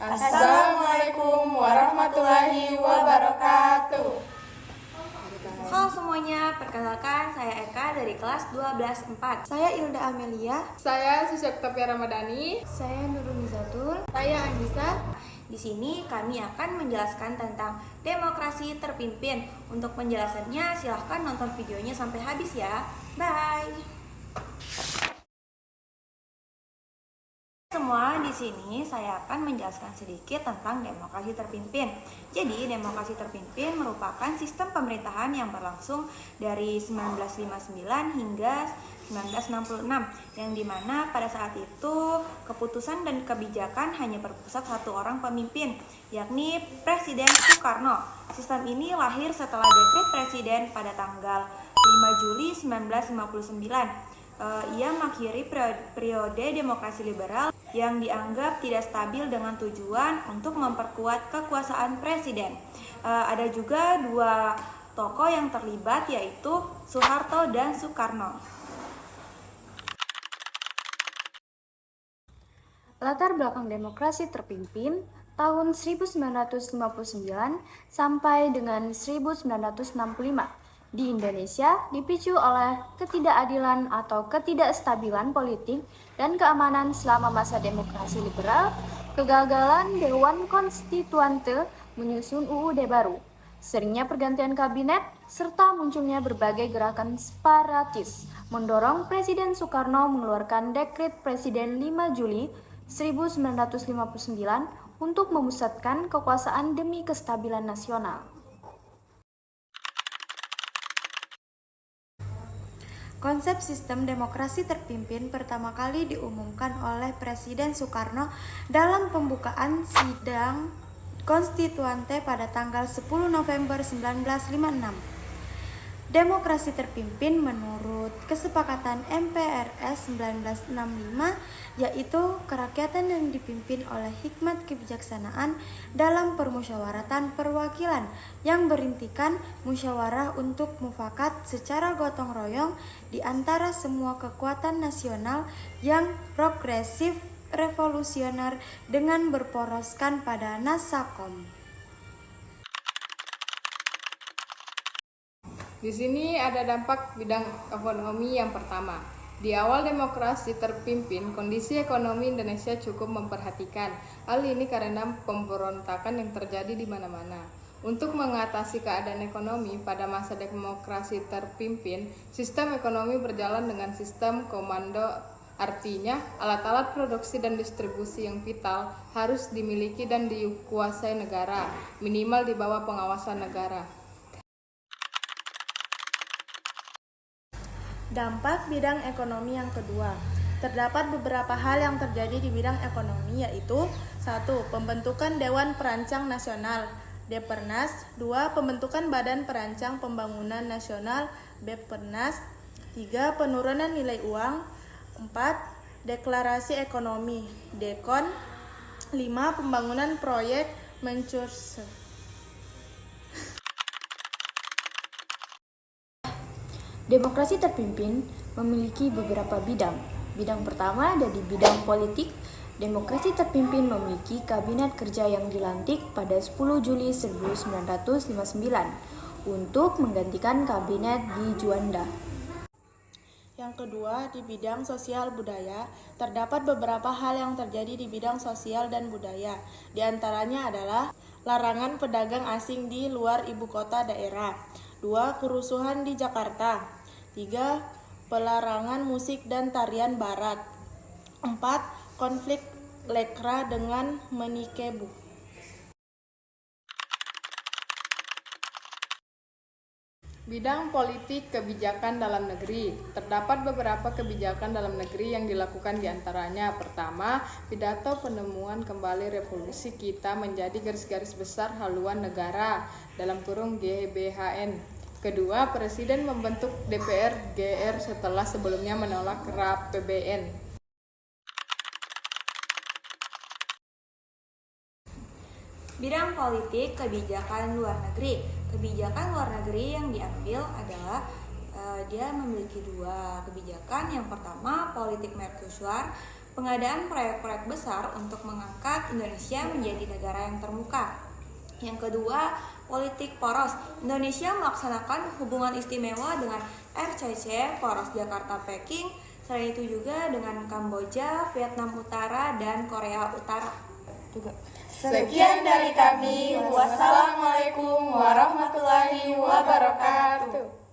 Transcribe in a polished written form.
Assalamualaikum warahmatullahi wabarakatuh. Halo semuanya, perkenalkan saya Eka dari kelas 12-4. Saya Ilda Amelia. Saya Susyaktovia Ramadhani. Saya Nurul Mizatul. Saya Andisa. Di sini kami akan menjelaskan tentang demokrasi terpimpin. Untuk penjelasannya silahkan nonton videonya sampai habis ya. Bye. Semua di sini saya akan menjelaskan sedikit tentang demokrasi terpimpin. Jadi, demokrasi terpimpin merupakan sistem pemerintahan yang berlangsung dari 1959 hingga 1966, yang dimana pada saat itu keputusan dan kebijakan hanya berpusat satu orang pemimpin, yakni Presiden Soekarno. Sistem ini lahir setelah dekret Presiden pada tanggal 5 Juli 1959. Ia mengakhiri periode demokrasi liberal yang dianggap tidak stabil dengan tujuan untuk memperkuat kekuasaan presiden. Ada juga dua tokoh yang terlibat, yaitu Soeharto dan Soekarno. Latar belakang demokrasi terpimpin tahun 1959 sampai dengan 1965. Di Indonesia dipicu oleh ketidakadilan atau ketidakstabilan politik dan keamanan selama masa demokrasi liberal, kegagalan Dewan Konstituante menyusun UUD baru, seringnya pergantian kabinet, serta munculnya berbagai gerakan separatis mendorong Presiden Soekarno mengeluarkan dekret Presiden 5 Juli 1959 untuk memusatkan kekuasaan demi kestabilan nasional. Konsep sistem demokrasi terpimpin pertama kali diumumkan oleh Presiden Soekarno dalam pembukaan sidang konstituante pada tanggal 10 November 1956. Demokrasi terpimpin menurut kesepakatan MPRS 1965, yaitu kerakyatan yang dipimpin oleh hikmat kebijaksanaan dalam permusyawaratan perwakilan yang berintikan musyawarah untuk mufakat secara gotong royong di antara semua kekuatan nasional yang progresif revolusioner dengan berporoskan pada Nasakom. Di sini ada dampak bidang ekonomi yang pertama. Di awal demokrasi terpimpin, kondisi ekonomi Indonesia cukup memperhatikan. Hal ini karena pemberontakan yang terjadi di mana-mana. Untuk mengatasi keadaan ekonomi pada masa demokrasi terpimpin, sistem ekonomi berjalan dengan sistem komando. Artinya, alat-alat produksi dan distribusi yang vital harus dimiliki dan dikuasai negara, minimal di bawah pengawasan negara. Dampak bidang ekonomi yang kedua. Terdapat beberapa hal yang terjadi di bidang ekonomi, yaitu 1. Pembentukan Dewan Perancang Nasional Depernas. 2. Pembentukan Badan Perancang Pembangunan Nasional Beppernas. 3. Penurunan nilai uang. 4. Deklarasi Ekonomi Dekon. 5. Pembangunan proyek Mencurse. Demokrasi terpimpin memiliki beberapa bidang. Bidang pertama ada di bidang politik. Demokrasi terpimpin memiliki kabinet kerja yang dilantik pada 10 Juli 1959 untuk menggantikan kabinet di Juanda. Yang kedua, di bidang sosial budaya, terdapat beberapa hal yang terjadi di bidang sosial dan budaya. Di antaranya adalah larangan pedagang asing di luar ibu kota daerah. 2. Kerusuhan di Jakarta. 3. Pelarangan musik dan tarian barat. 4. Konflik Lekra dengan Menikebu. Bidang politik kebijakan dalam negeri. Terdapat beberapa kebijakan dalam negeri yang dilakukan diantaranya. Pertama, pidato penemuan kembali revolusi kita menjadi garis-garis besar haluan negara (GBHN). Kedua, Presiden membentuk DPR GR setelah sebelumnya menolak RAPBN. Bidang politik kebijakan luar negeri. Kebijakan luar negeri yang diambil adalah dia memiliki dua kebijakan. Yang pertama, politik Mercosur. pengadaan proyek-proyek besar untuk mengangkat Indonesia menjadi negara yang termuka. Yang kedua, politik poros. Indonesia melaksanakan hubungan istimewa dengan RCC, Poros Jakarta-Peking, selain itu juga dengan Kamboja, Vietnam Utara, dan Korea Utara. Sekian dari kami. Wassalamualaikum warahmatullahi wabarakatuh.